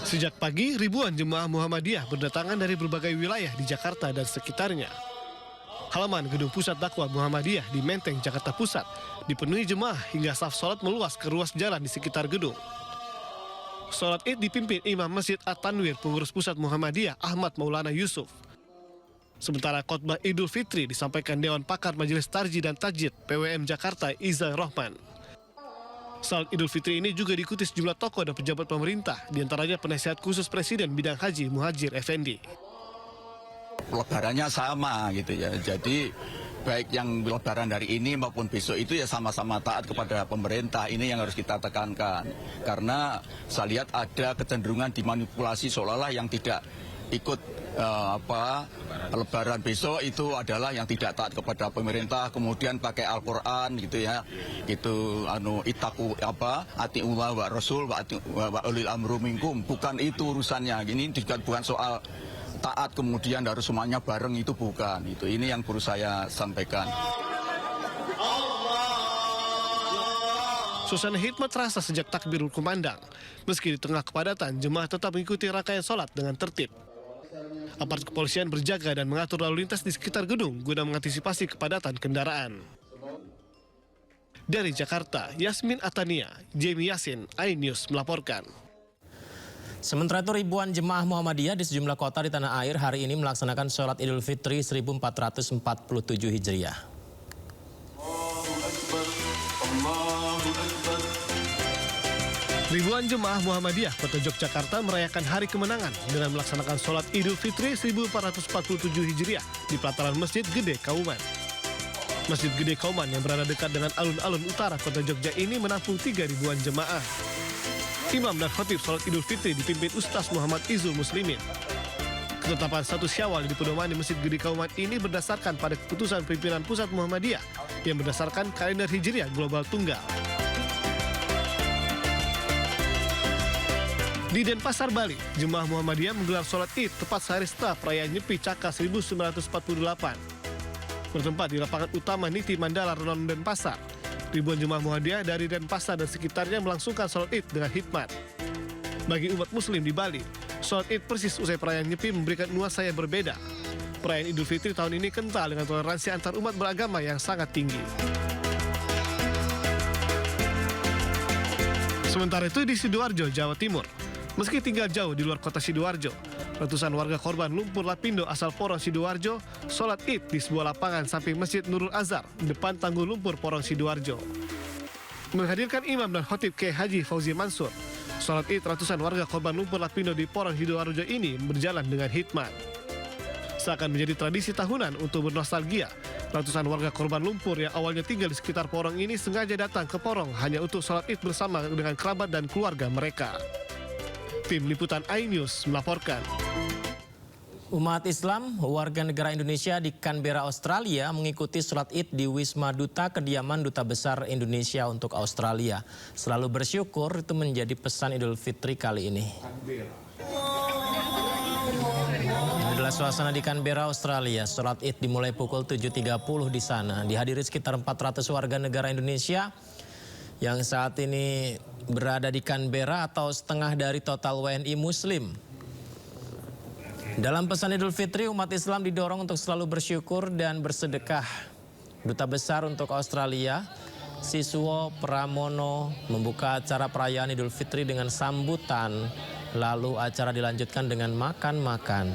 Sejak pagi, ribuan jemaah Muhammadiyah berdatangan dari berbagai wilayah di Jakarta dan sekitarnya. Halaman gedung pusat dakwah Muhammadiyah di Menteng, Jakarta Pusat dipenuhi jemaah hingga saf sholat meluas ke ruas jalan di sekitar gedung. Sholat Id dipimpin Imam Masjid At-Tanwir Pengurus Pusat Muhammadiyah Ahmad Maulana Yusuf. Sementara khotbah Idul Fitri disampaikan Dewan Pakar Majelis Tarjih dan Tajid PWM Jakarta Iza Rohman. Salat Idul Fitri ini juga diikuti sejumlah tokoh dan pejabat pemerintah, diantaranya penasihat khusus Presiden bidang haji Muhajir Effendi. Lebarannya sama gitu ya, jadi baik yang lebaran dari ini maupun besok itu ya sama-sama taat kepada pemerintah. Ini yang harus kita tekankan, karena saya lihat ada kecenderungan dimanipulasi seolah-olah yang tidak ikut lebaran besok itu adalah yang tidak taat kepada pemerintah, kemudian pakai Al-Qur'an gitu ya. Gitu itaku atiullah wa rasul wa ulil amru minkum. Bukan itu urusannya. Ini juga bukan soal taat kemudian harus semuanya bareng, itu bukan. Itu ini yang perlu saya sampaikan. Suasana hikmat terasa sejak takbirul kumandang. Meski di tengah kepadatan, jemaah tetap mengikuti rangkaian sholat dengan tertib. Aparat kepolisian berjaga dan mengatur lalu lintas di sekitar gedung guna mengantisipasi kepadatan kendaraan. Dari Jakarta, Yasmin Atania, Jamie Yasin, iNews melaporkan. Sementara itu ribuan jemaah Muhammadiyah di sejumlah kota di tanah air hari ini melaksanakan sholat Idul Fitri 1447 Hijriah. Ribuan jemaah Muhammadiyah Kota Yogyakarta merayakan hari kemenangan dengan melaksanakan sholat Idul Fitri 1447 Hijriah di pelataran Masjid Gede Kauman. Masjid Gede Kauman yang berada dekat dengan alun-alun utara Kota Jogja ini menampung 3 ribuan jemaah. Imam dan khatib sholat Idul Fitri dipimpin Ustaz Muhammad Izul Muslimin. Ketetapan 1 Syawal di pedoman di Masjid Gede Kauman ini berdasarkan pada keputusan pimpinan Pusat Muhammadiyah yang berdasarkan kalender Hijriah Global Tunggal. Di Denpasar, Bali, jemaah Muhammadiyah menggelar sholat Id tepat sehari setelah perayaan Nyepi Caka 1948. Bertempat di lapangan utama Niti Mandala Renon Denpasar, ribuan jemaah Muhammadiyah dari Denpasar dan sekitarnya melangsungkan sholat Id dengan hikmat. Bagi umat Muslim di Bali, sholat Id persis usai perayaan Nyepi memberikan nuansa yang berbeda. Perayaan Idul Fitri tahun ini kental dengan toleransi antar umat beragama yang sangat tinggi. Sementara itu di Sidoarjo, Jawa Timur, meski tinggal jauh di luar kota Sidoarjo, ratusan warga korban lumpur lapindo asal Porong Sidoarjo sholat Id di sebuah lapangan samping Masjid Nurul Azhar depan Tanggul Lumpur Porong Sidoarjo. Menghadirkan imam dan khotib Kiai Haji Fauzi Mansur, sholat Id ratusan warga korban lumpur lapindo di Porong Sidoarjo ini berjalan dengan hikmat. Seakan menjadi tradisi tahunan untuk bernostalgia, ratusan warga korban lumpur yang awalnya tinggal di sekitar Porong ini sengaja datang ke Porong hanya untuk sholat Id bersama dengan kerabat dan keluarga mereka. Tim Liputan iNews melaporkan. Umat Islam warga negara Indonesia di Canberra, Australia mengikuti sholat Id di Wisma Duta Kediaman Duta Besar Indonesia untuk Australia. Selalu bersyukur itu menjadi pesan Idul Fitri kali ini. Ini adalah suasana di Canberra, Australia. Sholat Id dimulai pukul 7.30 di sana. Dihadiri sekitar 400 warga negara Indonesia yang saat ini berada di Canberra atau setengah dari total WNI Muslim. Dalam pesan Idul Fitri, umat Islam didorong untuk selalu bersyukur dan bersedekah. Duta Besar untuk Australia, Siswo Pramono, membuka acara perayaan Idul Fitri dengan sambutan, lalu acara dilanjutkan dengan makan-makan.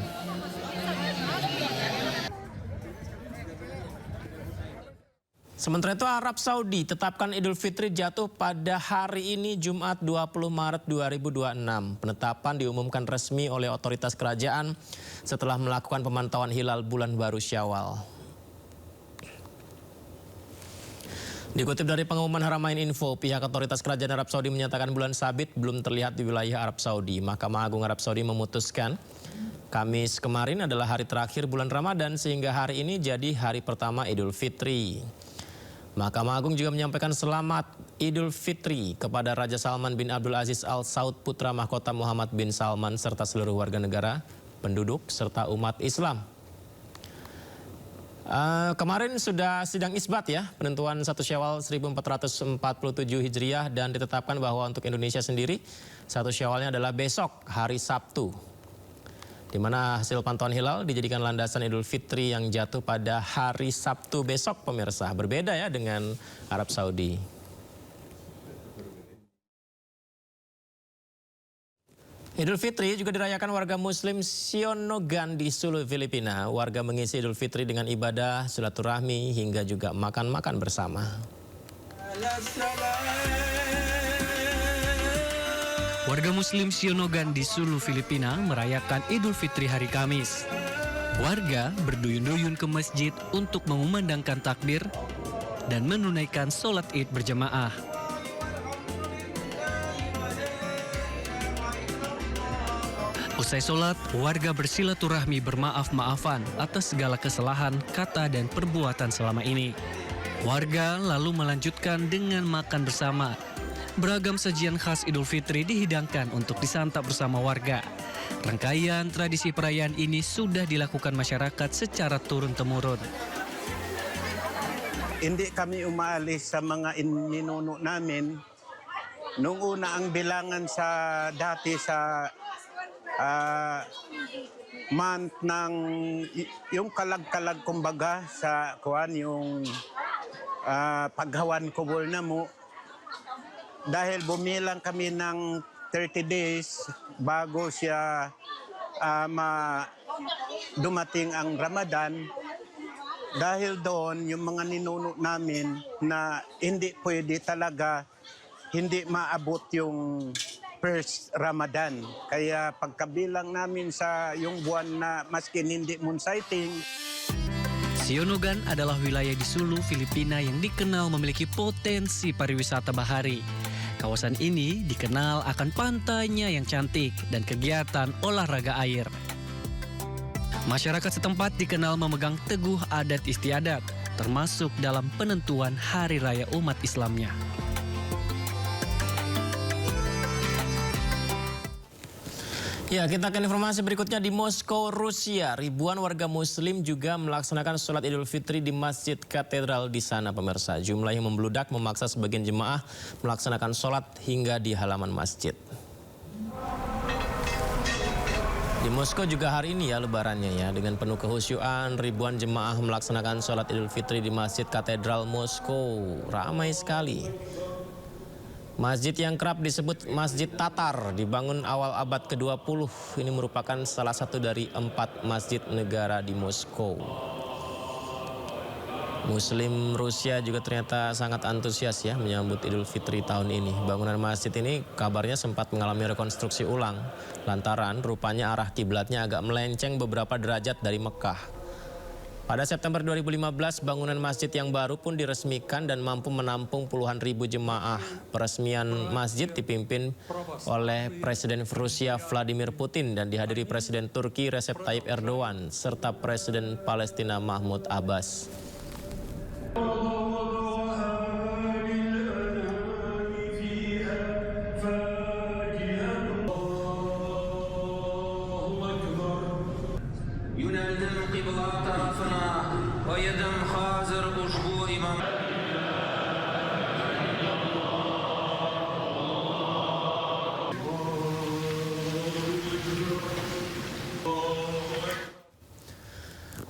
Sementara itu Arab Saudi tetapkan Idul Fitri jatuh pada hari ini Jumat 20 Maret 2026. Penetapan diumumkan resmi oleh otoritas kerajaan setelah melakukan pemantauan hilal bulan baru Syawal. Dikutip dari pengumuman Haramain Info, pihak otoritas kerajaan Arab Saudi menyatakan bulan sabit belum terlihat di wilayah Arab Saudi. Mahkamah Agung Arab Saudi memutuskan Kamis kemarin adalah hari terakhir bulan Ramadan sehingga hari ini jadi hari pertama Idul Fitri. Mahkamah Agung juga menyampaikan selamat Idul Fitri kepada Raja Salman bin Abdul Aziz Al Saud, putra mahkota Muhammad bin Salman, serta seluruh warga negara, penduduk, serta umat Islam. Kemarin sudah sidang isbat ya, penentuan 1 Syawal 1447 Hijriah, dan ditetapkan bahwa untuk Indonesia sendiri 1 Syawalnya adalah besok, hari Sabtu. Di mana hasil pantauan hilal dijadikan landasan Idul Fitri yang jatuh pada hari Sabtu besok, pemirsa. Berbeda ya dengan Arab Saudi. Idul Fitri juga dirayakan warga Muslim Sionogan di Sulu, Filipina. Warga mengisi Idul Fitri dengan ibadah, silaturahmi, hingga juga makan-makan bersama. Warga Muslim Sionogan di Sulu, Filipina merayakan Idul Fitri hari Kamis. Warga berduyun-duyun ke masjid untuk mengumandangkan takbir dan menunaikan sholat Id berjamaah. Usai sholat, warga bersilaturahmi bermaaf-maafan atas segala kesalahan, kata, dan perbuatan selama ini. Warga lalu melanjutkan dengan makan bersama. Beragam sajian khas Idul Fitri dihidangkan untuk disantap bersama warga. Rangkaian tradisi perayaan ini sudah dilakukan masyarakat secara turun-temurun. Hindi kami umaalis sa mga ninuno namin. Noong una ang bilangan sa dati sa month ng yung kalag-kalag kumbaga sa kuan yung paghawan kubol na mo. Dahil bumilang kami ng 30 days bago siya dumating ang Ramadan. Dahil doon, yung mga ninuno namin na hindi pwede talaga, hindi maabot yung first Ramadan. Kaya pagkabilang namin sa yung buwan na maskin hindi moon sighting. Sionogan adalah wilayah di Sulu, Filipina yang dikenal memiliki potensi pariwisata bahari. Kawasan ini dikenal akan pantainya yang cantik dan kegiatan olahraga air. Masyarakat setempat dikenal memegang teguh adat istiadat, termasuk dalam penentuan hari raya umat Islamnya. Ya, kita akan informasi berikutnya di Moskow, Rusia. Ribuan warga Muslim juga melaksanakan sholat Idul Fitri di Masjid Katedral di sana, pemirsa. Jumlah yang membludak memaksa sebagian jemaah melaksanakan sholat hingga di halaman masjid. Di Moskow juga hari ini ya lebarannya ya, dengan penuh kehusyuan ribuan jemaah melaksanakan sholat Idul Fitri di Masjid Katedral Moskow. Ramai sekali. Masjid yang kerap disebut Masjid Tatar dibangun awal abad ke-20. Ini merupakan salah satu dari 4 masjid negara di Moskow. Muslim Rusia juga ternyata sangat antusias ya menyambut Idul Fitri tahun ini. Bangunan masjid ini kabarnya sempat mengalami rekonstruksi ulang lantaran rupanya arah kiblatnya agak melenceng beberapa derajat dari Mekah. Pada September 2015, bangunan masjid yang baru pun diresmikan dan mampu menampung puluhan ribu jemaah. Peresmian masjid dipimpin oleh Presiden Rusia Vladimir Putin dan dihadiri Presiden Turki Recep Tayyip Erdogan serta Presiden Palestina Mahmud Abbas.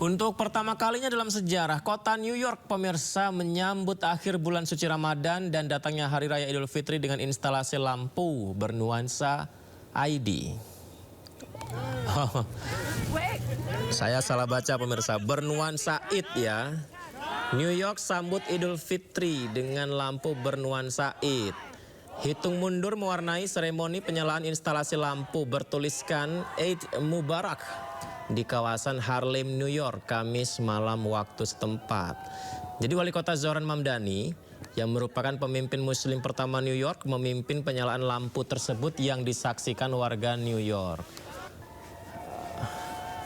Untuk pertama kalinya dalam sejarah, kota New York, pemirsa, menyambut akhir bulan suci Ramadan dan datangnya Hari Raya Idul Fitri dengan instalasi lampu bernuansa ID. Oh, saya salah baca pemirsa, bernuansa ID ya. New York sambut Idul Fitri dengan lampu bernuansa ID. Hitung mundur mewarnai seremoni penyalaan instalasi lampu bertuliskan Eid Mubarak di kawasan Harlem, New York, Kamis malam waktu setempat. Jadi Wali Kota Zohran Mamdani yang merupakan pemimpin Muslim pertama New York memimpin penyalaan lampu tersebut yang disaksikan warga New York.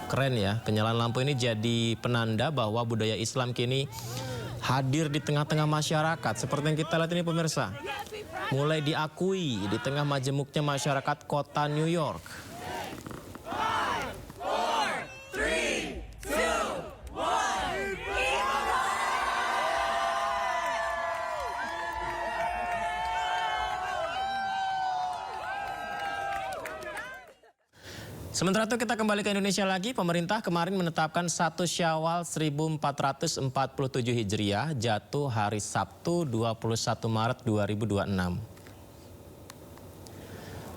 Keren ya, penyalaan lampu ini jadi penanda bahwa budaya Islam kini hadir di tengah-tengah masyarakat. Seperti yang kita lihat ini pemirsa, mulai diakui di tengah majemuknya masyarakat kota New York. Sementara itu kita kembali ke Indonesia lagi. Pemerintah kemarin menetapkan 1 Syawal 1447 Hijriah jatuh hari Sabtu 21 Maret 2026.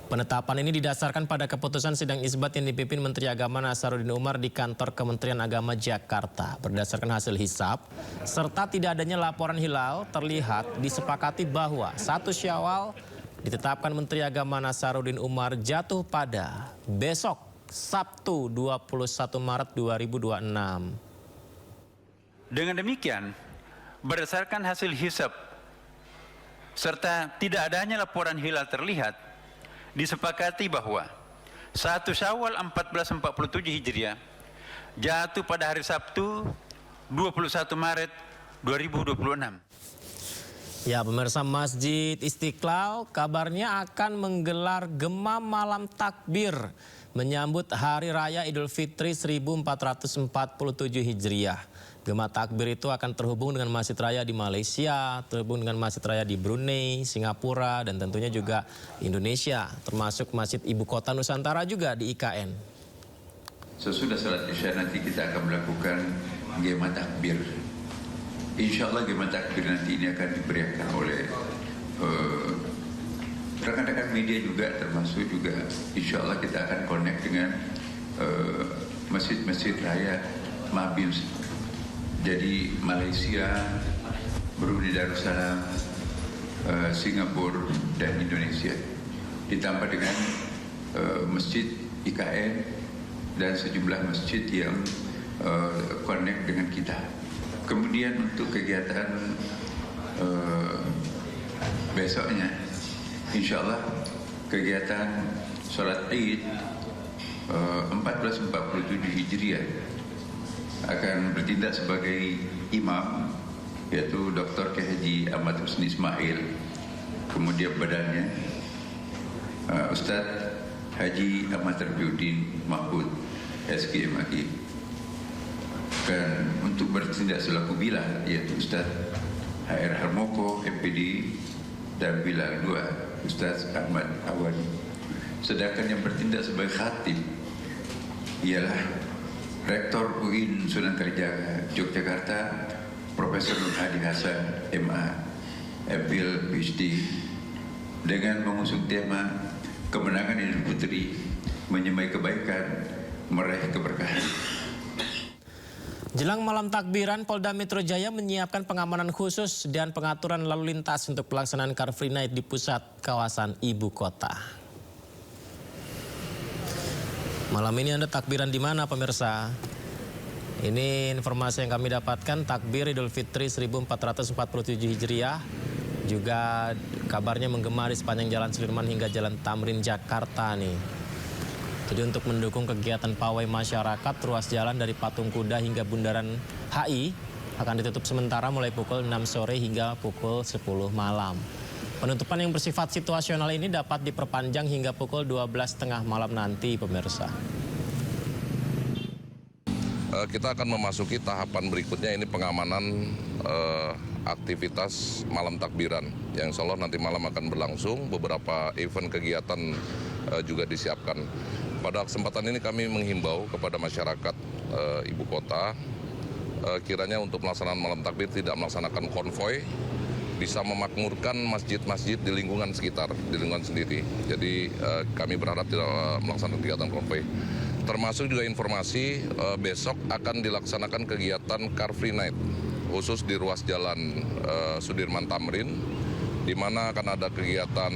Penetapan ini didasarkan pada keputusan sidang isbat yang dipimpin Menteri Agama Nasaruddin Umar di kantor Kementerian Agama Jakarta. Berdasarkan hasil hisab, serta tidak adanya laporan hilal, terlihat disepakati bahwa 1 Syawal ditetapkan Menteri Agama Nasaruddin Umar jatuh pada besok Sabtu 21 Maret 2026. Dengan demikian, berdasarkan hasil hisab serta tidak adanya laporan hilal terlihat, disepakati bahwa 1 Syawal 1447 Hijriah jatuh pada hari Sabtu 21 Maret 2026. Ya, pemirsa, Masjid Istiqlal kabarnya akan menggelar gema malam takbir menyambut Hari Raya Idul Fitri 1447 Hijriah. Gema takbir itu akan terhubung dengan Masjid Raya di Malaysia, terhubung dengan Masjid Raya di Brunei, Singapura, dan tentunya juga Indonesia, termasuk Masjid Ibu Kota Nusantara juga di IKN. Sesudah salat Isya nanti kita akan melakukan gema takbir. Insya Allah gema takbir nanti ini akan diberikan oleh rekan-rekan media juga, termasuk juga insya Allah kita akan connect dengan masjid-masjid raya Mabil. Jadi Malaysia, Brunei Darussalam, Singapura dan Indonesia. Ditambah dengan masjid IKN dan sejumlah masjid yang connect dengan kita. Kemudian untuk kegiatan besoknya, insya Allah kegiatan sholat Id 1447 Hijriah akan bertindak sebagai imam, yaitu Dr. K. Haji Ahmad Husni Ismail, kemudian badannya Ustadz Haji Ahmad Rabiuddin Mahmud SKMAI, dan untuk bertindak selaku Bilal yaitu Ustadz HR Harmoko MPD, dan Bilal 2 Ustadz Ahmad Awani. Sedangkan yang bertindak sebagai khatib ialah Rektor UIN Sunan Kalijaga Yogyakarta Profesor Nur Hadi Hasan MA MPhil PhD, dengan mengusung tema kemenangan Idul Fitri, menyemai kebaikan, meraih keberkahan. Jelang malam takbiran, Polda Metro Jaya menyiapkan pengamanan khusus dan pengaturan lalu lintas untuk pelaksanaan Car Free Night di pusat kawasan ibu kota. Malam ini Anda takbiran di mana, pemirsa? Ini informasi yang kami dapatkan, takbir Idul Fitri 1447 Hijriah juga kabarnya menggema di sepanjang Jalan Sudirman hingga Jalan Tamrin Jakarta nih. Jadi untuk mendukung kegiatan pawai masyarakat, ruas jalan dari Patung Kuda hingga Bundaran HI akan ditutup sementara mulai pukul 6 sore hingga pukul 10 malam. Penutupan yang bersifat situasional ini dapat diperpanjang hingga pukul 12.30 malam nanti, pemirsa. Kita akan memasuki tahapan berikutnya, ini pengamanan aktivitas malam takbiran yang insya Allah nanti malam akan berlangsung. Beberapa event kegiatan juga disiapkan. Pada kesempatan ini kami menghimbau kepada masyarakat ibu kota kiranya untuk pelaksanaan malam takbir tidak melaksanakan konvoy, bisa memakmurkan masjid-masjid di lingkungan sekitar, di lingkungan sendiri. Jadi kami berharap tidak melaksanakan kegiatan konvoy. Termasuk juga informasi besok akan dilaksanakan kegiatan Car Free Night khusus di ruas jalan Sudirman Tamrin, di mana akan ada kegiatan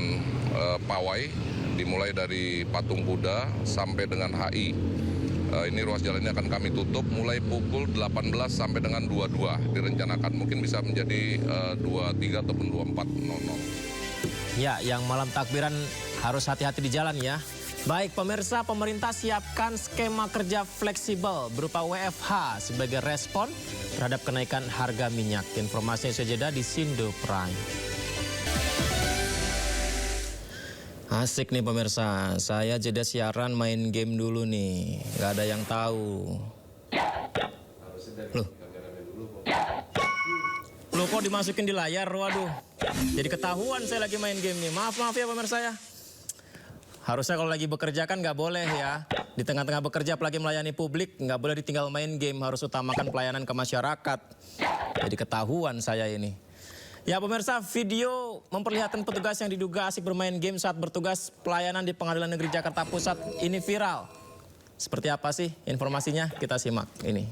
pawai dimulai dari Patung Kuda sampai dengan HI. Ini ruas jalan ini akan kami tutup mulai pukul 18 sampai dengan 22 direncanakan. Mungkin bisa menjadi 23 ataupun 24.00. Ya, yang malam takbiran harus hati-hati di jalan ya. Baik pemirsa, pemerintah siapkan skema kerja fleksibel berupa WFH sebagai respon terhadap kenaikan harga minyak. Informasinya saya jeda di Sindo Prime. Asik nih pemirsa, saya jeda siaran main game dulu nih, gak ada yang tahu. Loh kok dimasukin di layar, waduh. Jadi ketahuan saya lagi main game nih, maaf ya pemirsa ya. Harusnya kalau lagi bekerja kan gak boleh ya. Di tengah-tengah bekerja apalagi melayani publik, nggak boleh ditinggal main game, harus utamakan pelayanan ke masyarakat. Jadi ketahuan saya ini. Ya pemirsa, video memperlihatkan petugas yang diduga asik bermain game saat bertugas pelayanan di Pengadilan Negeri Jakarta Pusat ini viral. Seperti apa sih informasinya? Kita simak ini.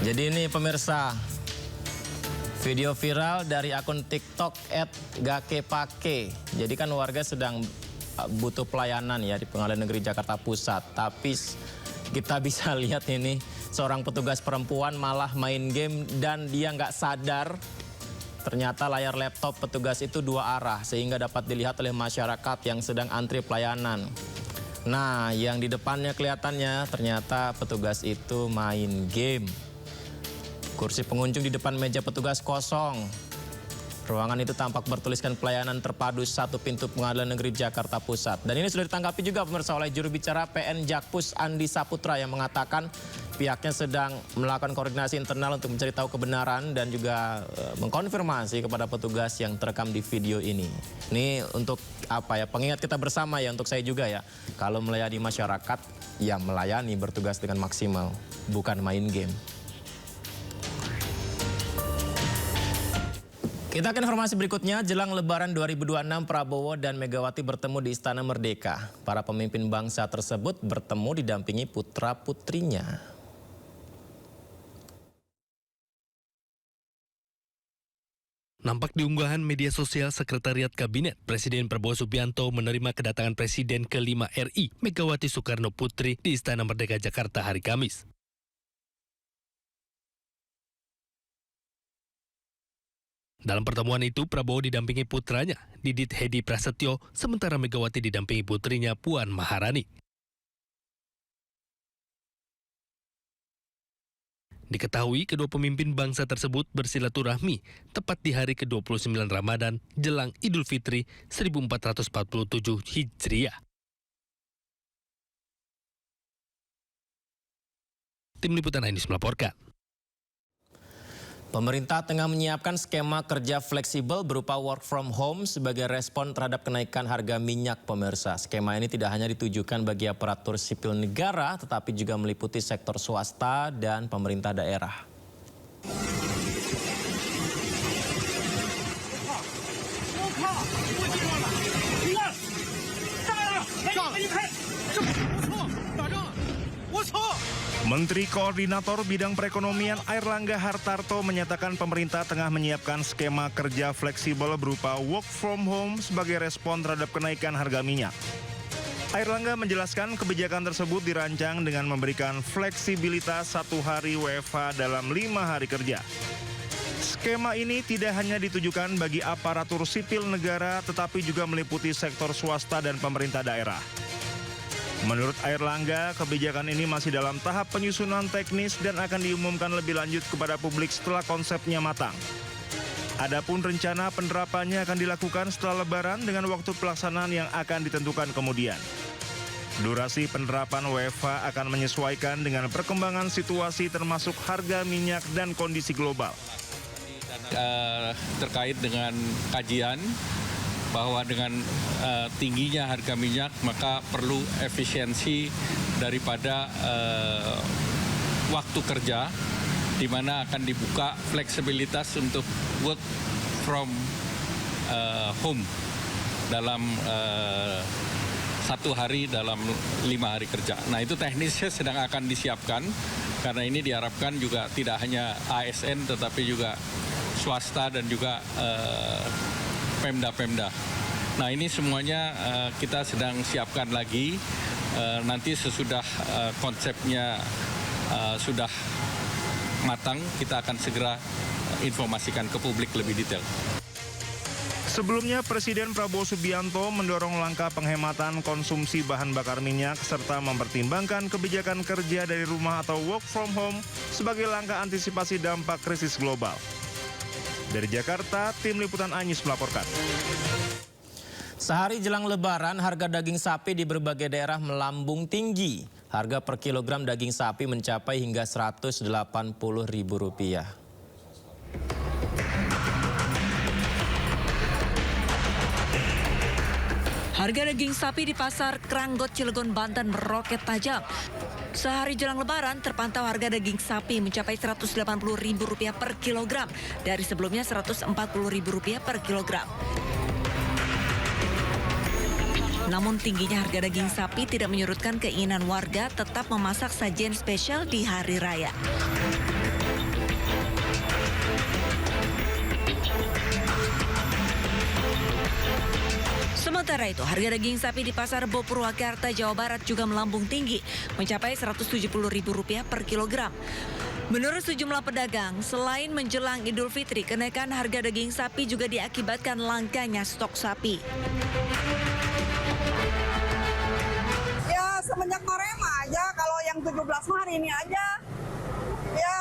Jadi ini pemirsa, video viral dari akun TikTok @gakepake. Jadi kan warga sedang butuh pelayanan ya di Pengadilan Negeri Jakarta Pusat. Tapi kita bisa lihat ini seorang petugas perempuan malah main game dan dia nggak sadar. Ternyata layar laptop petugas itu 2 arah sehingga dapat dilihat oleh masyarakat yang sedang antri pelayanan. Nah, yang di depannya kelihatannya ternyata petugas itu main game. Kursi pengunjung di depan meja petugas kosong. Ruangan itu tampak bertuliskan pelayanan terpadu 1 pintu Pengadilan Negeri Jakarta Pusat. Dan ini sudah ditanggapi juga pemirsa oleh juru bicara PN Jakpus Andi Saputra yang mengatakan pihaknya sedang melakukan koordinasi internal untuk mencari tahu kebenaran dan juga mengkonfirmasi kepada petugas yang terekam di video ini. Ini untuk apa ya, pengingat kita bersama ya, untuk saya juga ya. Kalau melayani masyarakat, ya melayani, bertugas dengan maksimal, bukan main game. Kita ke informasi berikutnya. Jelang Lebaran 2026, Prabowo dan Megawati bertemu di Istana Merdeka. Para pemimpin bangsa tersebut bertemu didampingi putra-putrinya. Nampak di unggahan media sosial Sekretariat Kabinet, Presiden Prabowo Subianto menerima kedatangan Presiden ke-5 RI, Megawati Soekarno Putri, di Istana Merdeka Jakarta hari Kamis. Dalam pertemuan itu, Prabowo didampingi putranya, Didit Hedi Prasetyo, sementara Megawati didampingi putrinya, Puan Maharani. Diketahui kedua pemimpin bangsa tersebut bersilaturahmi tepat di hari ke-29 Ramadan jelang Idul Fitri 1447 Hijriah. Tim Liputan Ainus melaporkan. Pemerintah tengah menyiapkan skema kerja fleksibel berupa work from home sebagai respon terhadap kenaikan harga minyak pemirsa. Skema ini tidak hanya ditujukan bagi aparatur sipil negara, tetapi juga meliputi sektor swasta dan pemerintah daerah. Menteri Koordinator Bidang Perekonomian Airlangga Hartarto menyatakan pemerintah tengah menyiapkan skema kerja fleksibel berupa work from home sebagai respon terhadap kenaikan harga minyak. Airlangga menjelaskan kebijakan tersebut dirancang dengan memberikan fleksibilitas 1 hari WFH dalam 5 hari kerja. Skema ini tidak hanya ditujukan bagi aparatur sipil negara, tetapi juga meliputi sektor swasta dan pemerintah daerah. Menurut Airlangga, kebijakan ini masih dalam tahap penyusunan teknis dan akan diumumkan lebih lanjut kepada publik setelah konsepnya matang. Adapun rencana penerapannya akan dilakukan setelah Lebaran dengan waktu pelaksanaan yang akan ditentukan kemudian. Durasi penerapan WFH akan menyesuaikan dengan perkembangan situasi termasuk harga minyak dan kondisi global. Terkait dengan kajian bahwa dengan tingginya harga minyak maka perlu efisiensi daripada waktu kerja, di mana akan dibuka fleksibilitas untuk work from home dalam 1 hari dalam 5 hari kerja. Nah, itu teknisnya sedang akan disiapkan karena ini diharapkan juga tidak hanya ASN tetapi juga swasta dan juga Pemda-Pemda. Nah, ini semuanya kita sedang siapkan lagi. Nanti sesudah konsepnya sudah matang, kita akan segera informasikan ke publik lebih detail. Sebelumnya, Presiden Prabowo Subianto mendorong langkah penghematan konsumsi bahan bakar minyak serta mempertimbangkan kebijakan kerja dari rumah atau work from home sebagai langkah antisipasi dampak krisis global. Dari Jakarta, Tim Liputan Anyus melaporkan. Sehari jelang Lebaran, harga daging sapi di berbagai daerah melambung tinggi. Harga per kilogram daging sapi mencapai hingga Rp180.000. Harga daging sapi di Pasar Kranggot, Cilegon, Banten meroket tajam. Sehari jelang Lebaran terpantau harga daging sapi mencapai Rp180.000 per kilogram dari sebelumnya Rp140.000 per kilogram. Namun tingginya harga daging sapi tidak menyurutkan keinginan warga tetap memasak sajian spesial di hari raya. Sementara itu, harga daging sapi di Pasar Bo Purwakarta, Jawa Barat juga melambung tinggi, mencapai Rp170.000 per kilogram. Menurut sejumlah pedagang, selain menjelang Idul Fitri, kenaikan harga daging sapi juga diakibatkan langkanya stok sapi. Ya, semenjak Marema aja, kalau yang 17 hari ini aja, ya.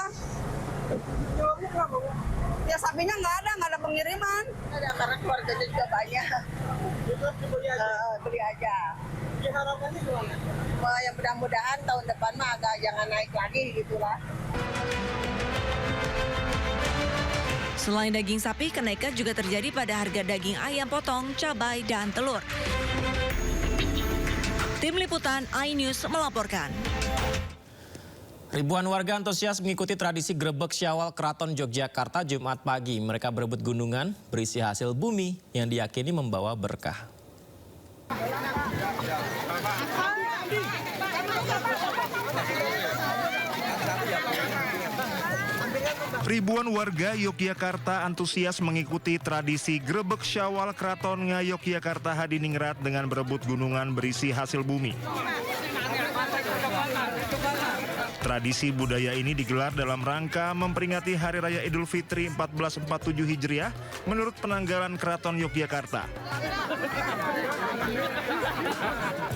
Ya sapinya nggak ada pengiriman. Ada karena keluarganya juga banyak. Beli aja. Harapannya gimana? Ya mudah-mudahan tahun depan mah agak jangan naik lagi gitulah. Selain daging sapi, kenaikan juga terjadi pada harga daging ayam potong, cabai, dan telur. Tim Liputan iNews melaporkan. Ribuan warga antusias mengikuti tradisi Grebek Syawal Keraton Yogyakarta Jumat pagi. Mereka berebut gunungan berisi hasil bumi yang diyakini membawa berkah. Ribuan warga Yogyakarta antusias mengikuti tradisi Grebek Syawal Keraton Ngayogyakarta Hadiningrat dengan berebut gunungan berisi hasil bumi. Tradisi budaya ini digelar dalam rangka memperingati Hari Raya Idul Fitri 1447 Hijriah menurut penanggalan Keraton Yogyakarta.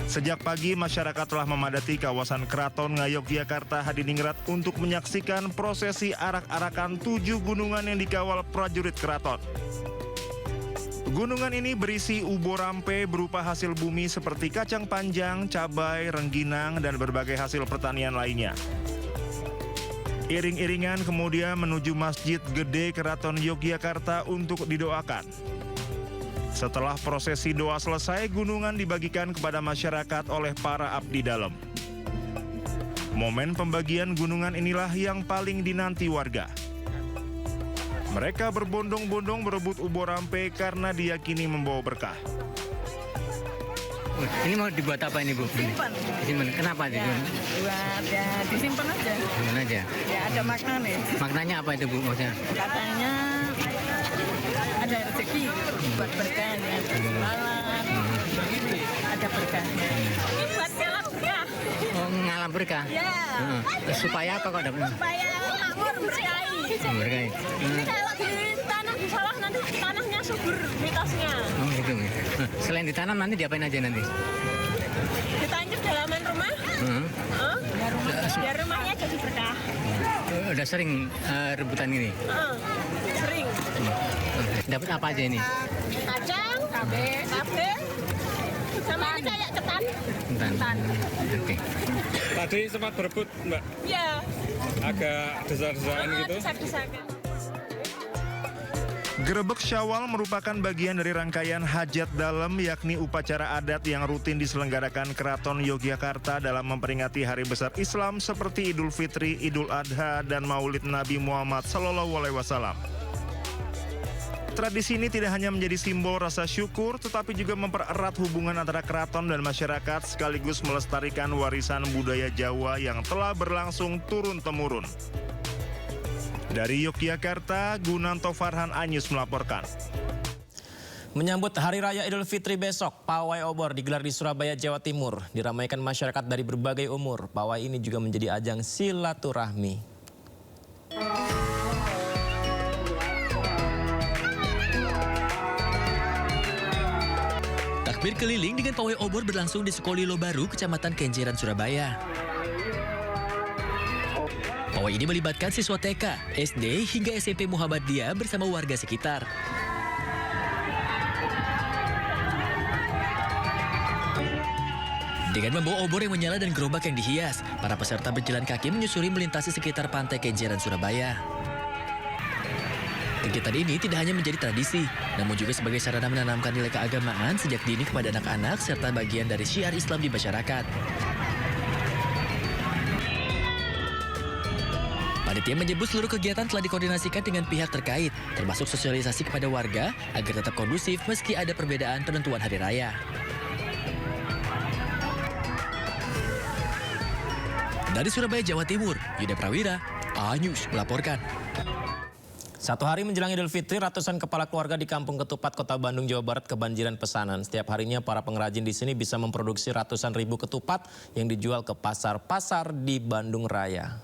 Sejak pagi, masyarakat telah memadati kawasan Keraton Ngayogyakarta Hadiningrat untuk menyaksikan prosesi arak-arakan 7 gunungan yang dikawal prajurit keraton. Gunungan ini berisi uborampe berupa hasil bumi seperti kacang panjang, cabai, rengginang, dan berbagai hasil pertanian lainnya. Iring-iringan kemudian menuju Masjid Gede Keraton Yogyakarta untuk didoakan. Setelah prosesi doa selesai, gunungan dibagikan kepada masyarakat oleh para abdi dalam. Momen pembagian gunungan inilah yang paling dinanti warga. Mereka berbondong-bondong berebut uborampe karena diyakini membawa berkah. Ini mau dibuat apa ini, Bu? Simpan. Simpan. Kenapa itu? Buat ya disimpan aja. Simpan aja. Ya ada makna nih. Maknanya apa itu, Bu? Maksudnya? Katanya ada rezeki buat berkah ya. Jualan. Ada berkahnya. Ini buat ngalam berkah. Oh, ngalam berkah? Ya. Supaya apa kok dapat? Supaya makmur berkahi. Berkahi. Ini kalau ditanam di sawah nanti tanahnya subur mitosnya. Oh gitu. Selain ditanam nanti diapain aja nanti? Ditanjur di halaman rumah. Biar rumahnya jadi berkah. Udah sering rebutan ini? Sering. Dapat apa aja ini? Kacang, cabai, sama ini kayak ketan. Ketan. Oke. Tadi sempat berebut, Mbak? Iya. Agak desak-desakan gitu? Desak-desakan. Grebek Syawal merupakan bagian dari rangkaian hajat dalam, yakni upacara adat yang rutin diselenggarakan Keraton Yogyakarta dalam memperingati hari besar Islam seperti Idul Fitri, Idul Adha, dan Maulid Nabi Muhammad SAW. Tradisi ini tidak hanya menjadi simbol rasa syukur, tetapi juga mempererat hubungan antara keraton dan masyarakat sekaligus melestarikan warisan budaya Jawa yang telah berlangsung turun-temurun. Dari Yogyakarta, Gunanto Farhan iNews melaporkan. Menyambut Hari Raya Idul Fitri besok, pawai obor digelar di Surabaya, Jawa Timur. Diramaikan masyarakat dari berbagai umur. Pawai ini juga menjadi ajang silaturahmi. Takbir keliling dengan pawai obor berlangsung di Sukolilo Baru, Kecamatan Kenjeran, Surabaya. Pawai ini melibatkan siswa TK, SD, hingga SMP Muhammadiyah bersama warga sekitar. Dengan membawa obor yang menyala dan gerobak yang dihias, para peserta berjalan kaki menyusuri melintasi sekitar pantai Kenjeran, Surabaya. Kegiatan ini tidak hanya menjadi tradisi, namun juga sebagai sarana menanamkan nilai keagamaan sejak dini kepada anak-anak serta bagian dari syiar Islam di masyarakat. Panitia menyebut seluruh kegiatan telah dikoordinasikan dengan pihak terkait, termasuk sosialisasi kepada warga agar tetap kondusif meski ada perbedaan penentuan hari raya. Dari Surabaya, Jawa Timur, Yuda Prawira, A-News melaporkan. Satu hari menjelang Idul Fitri, ratusan kepala keluarga di Kampung Ketupat, Kota Bandung, Jawa Barat kebanjiran pesanan. Setiap harinya para pengrajin di sini bisa memproduksi ratusan ribu ketupat yang dijual ke pasar-pasar di Bandung Raya.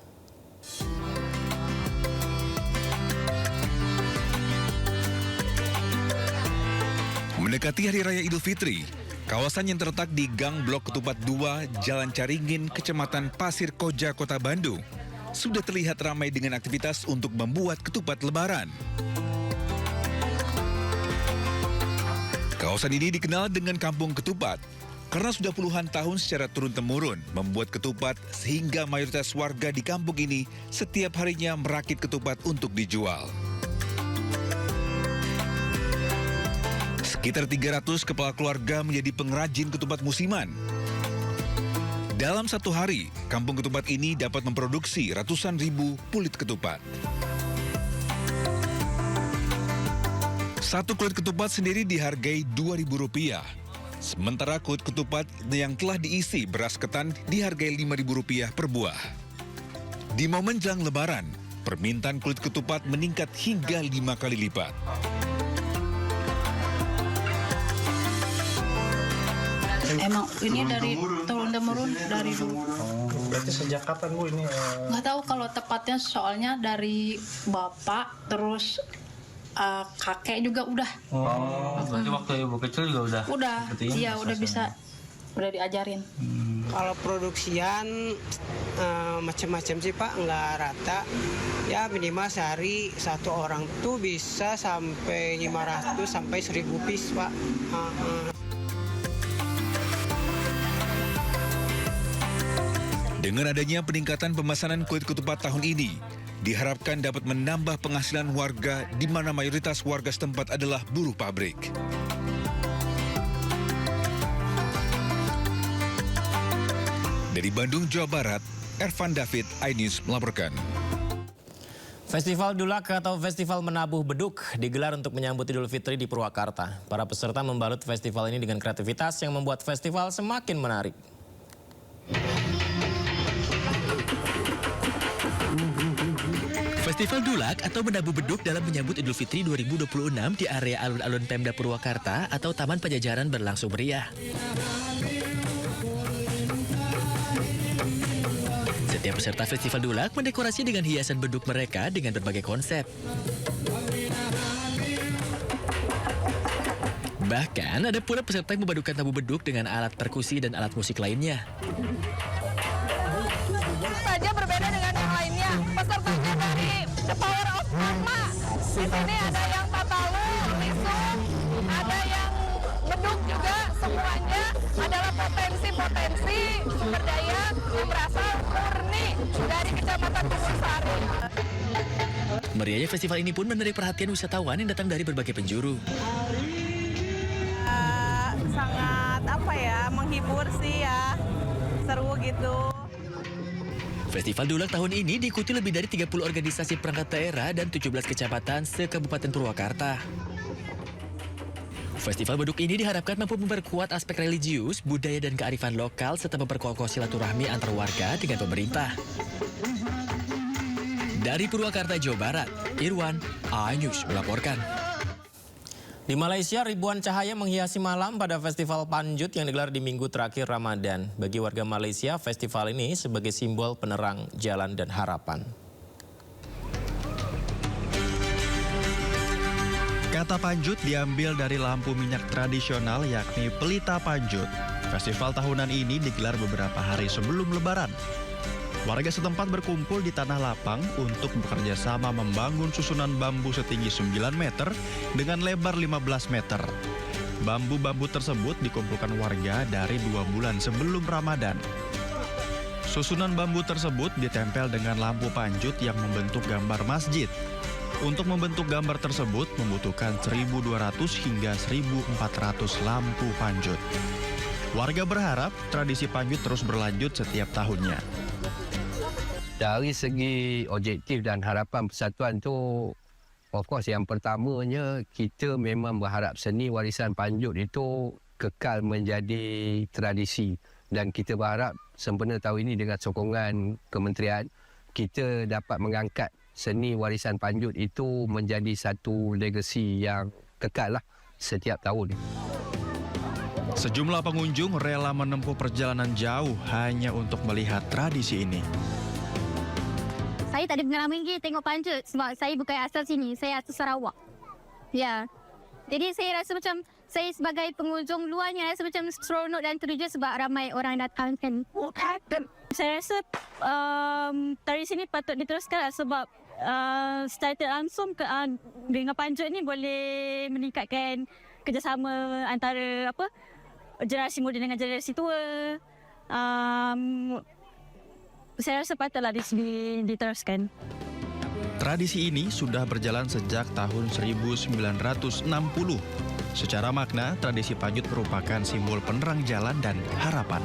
Mendekati Hari Raya Idul Fitri, kawasan yang terletak di Gang Blok Ketupat 2, Jalan Caringin, Kecamatan Pasir Koja, Kota Bandung, sudah terlihat ramai dengan aktivitas untuk membuat ketupat lebaran. Kawasan ini dikenal dengan Kampung Ketupat karena sudah puluhan tahun secara turun-temurun membuat ketupat sehingga mayoritas warga di kampung ini setiap harinya merakit ketupat untuk dijual. Sekitar 300 kepala keluarga menjadi pengrajin ketupat musiman. Dalam satu hari, Kampung Ketupat ini dapat memproduksi ratusan ribu kulit ketupat. Satu kulit ketupat sendiri dihargai Rp2.000. Sementara kulit ketupat yang telah diisi beras ketan dihargai Rp5.000 per buah. Di momen jelang Lebaran, permintaan kulit ketupat meningkat hingga 5 kali lipat. Emang ini dari turun-temurun dari dulu. Berarti sejak kapan Bu ini? Nggak tahu kalau tepatnya, soalnya dari bapak terus kakek juga udah. Berarti waktu Ibu kecil juga udah? Udah, iya udah bisa, udah diajarin. Kalau produksian macam-macam sih Pak, nggak rata. Ya minimal sehari satu orang tuh bisa sampai 500 sampai 1000 piece Pak. Dengan adanya peningkatan pemesanan kulit ketupat tahun ini, diharapkan dapat menambah penghasilan warga di mana mayoritas warga setempat adalah buruh pabrik. Dari Bandung, Jawa Barat, Ervan David, iNews melaporkan. Festival Dulak atau Festival Menabuh Beduk digelar untuk menyambut Idul Fitri di Purwakarta. Para peserta membalut festival ini dengan kreativitas yang membuat festival semakin menarik. Festival Dulak atau Menabuh Beduk dalam menyambut Idul Fitri 2026 di area alun-alun Pemda Purwakarta atau Taman Pajajaran berlangsung meriah. Setiap peserta Festival Dulak mendekorasi dengan hiasan beduk mereka dengan berbagai konsep. Bahkan ada pula peserta yang memadukan tabu beduk dengan alat perkusi dan alat musik lainnya. Saja berbeda dengan yang lainnya. Pesertanya dari The Power of Mama. Di sini ada yang tatalu, lisung, ada yang beduk juga. Semuanya adalah potensi-potensi sumber daya yang berasal murni dari Kecamatan Tugursari. Meriahnya festival ini pun menarik perhatian wisatawan yang datang dari berbagai penjuru. Sangat menghibur sih ya, seru gitu. Festival Dulak tahun ini diikuti lebih dari 30 organisasi perangkat daerah dan 17 kecamatan se-Kabupaten Purwakarta. Festival beduk ini diharapkan mampu memperkuat aspek religius, budaya dan kearifan lokal serta memperkokoh silaturahmi antar warga dengan pemerintah. Dari Purwakarta, Jawa Barat, Irwan, iNews melaporkan. Di Malaysia, ribuan cahaya menghiasi malam pada Festival Panjut yang digelar di minggu terakhir Ramadan. Bagi warga Malaysia, festival ini sebagai simbol penerang jalan dan harapan. Kata Panjut diambil dari lampu minyak tradisional yakni Pelita Panjut. Festival tahunan ini digelar beberapa hari sebelum Lebaran. Warga setempat berkumpul di tanah lapang untuk bekerja sama membangun susunan bambu setinggi 9 meter dengan lebar 15 meter. Bambu-bambu tersebut dikumpulkan warga dari 2 bulan sebelum Ramadan. Susunan bambu tersebut ditempel dengan lampu panjut yang membentuk gambar masjid. Untuk membentuk gambar tersebut membutuhkan 1.200 hingga 1.400 lampu panjut. Warga berharap tradisi panjut terus berlanjut setiap tahunnya. Dari segi objektif dan harapan persatuan tu, of course yang pertamanya kita memang berharap seni warisan panjut itu kekal menjadi tradisi. Dan kita berharap sempena tahun ini dengan sokongan kementerian, kita dapat mengangkat seni warisan panjut itu menjadi satu legasi yang kekal lah setiap tahun. Sejumlah pengunjung rela menempuh perjalanan jauh hanya untuk melihat tradisi ini. Saya tak ada pengalaman lagi tengok panjut sebab saya bukan asal sini, saya asal Sarawak. Ya. Jadi saya rasa macam saya sebagai pengunjung luarnya rasa macam seronok dan teruja sebab ramai orang datang kan. Saya rasa tradisi ini patut diteruskan sebab secara tidak langsung dengan panjut ni boleh meningkatkan kerjasama antara generasi muda dengan generasi tua. Saya rasa patutlah diteruskan. Tradisi ini sudah berjalan sejak tahun 1960. Secara makna, tradisi panjut merupakan simbol penerang jalan dan harapan.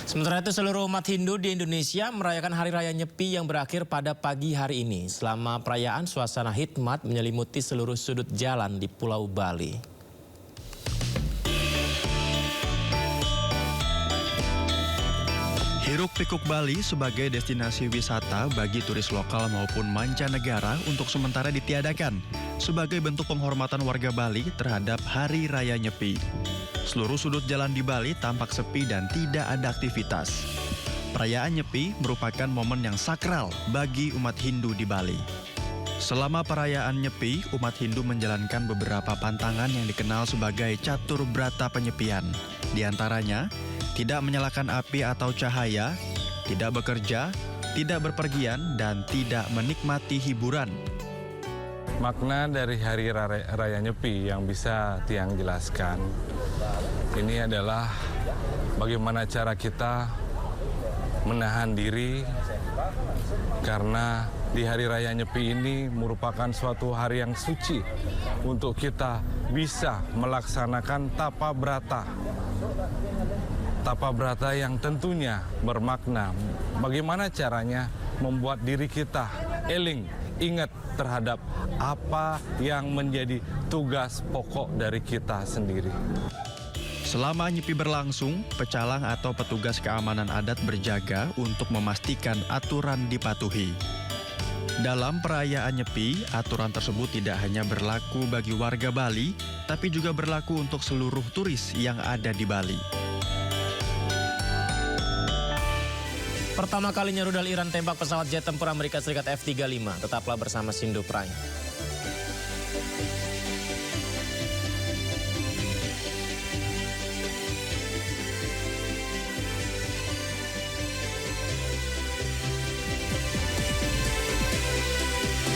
Sementara itu seluruh umat Hindu di Indonesia merayakan Hari Raya Nyepi yang berakhir pada pagi hari ini. Selama perayaan, suasana hikmat menyelimuti seluruh sudut jalan di Pulau Bali. Hiruk-pikuk Bali sebagai destinasi wisata bagi turis lokal maupun mancanegara untuk sementara ditiadakan sebagai bentuk penghormatan warga Bali terhadap Hari Raya Nyepi. Seluruh sudut jalan di Bali tampak sepi dan tidak ada aktivitas. Perayaan Nyepi merupakan momen yang sakral bagi umat Hindu di Bali. Selama perayaan Nyepi, umat Hindu menjalankan beberapa pantangan yang dikenal sebagai catur brata penyepian. Di antaranya, tidak menyalakan api atau cahaya, tidak bekerja, tidak berpergian, dan tidak menikmati hiburan. Makna dari Hari Raya Nyepi yang bisa Tiang jelaskan, ini adalah bagaimana cara kita menahan diri karena di Hari Raya Nyepi ini merupakan suatu hari yang suci untuk kita bisa melaksanakan tapa brata. Tapa brata yang tentunya bermakna bagaimana caranya membuat diri kita eling, ingat terhadap apa yang menjadi tugas pokok dari kita sendiri. Selama Nyepi berlangsung, pecalang atau petugas keamanan adat berjaga untuk memastikan aturan dipatuhi. Dalam perayaan Nyepi, aturan tersebut tidak hanya berlaku bagi warga Bali, tapi juga berlaku untuk seluruh turis yang ada di Bali. Pertama kalinya rudal Iran tembak pesawat jet tempur Amerika Serikat F-35. Tetaplah bersama Sindo Prime.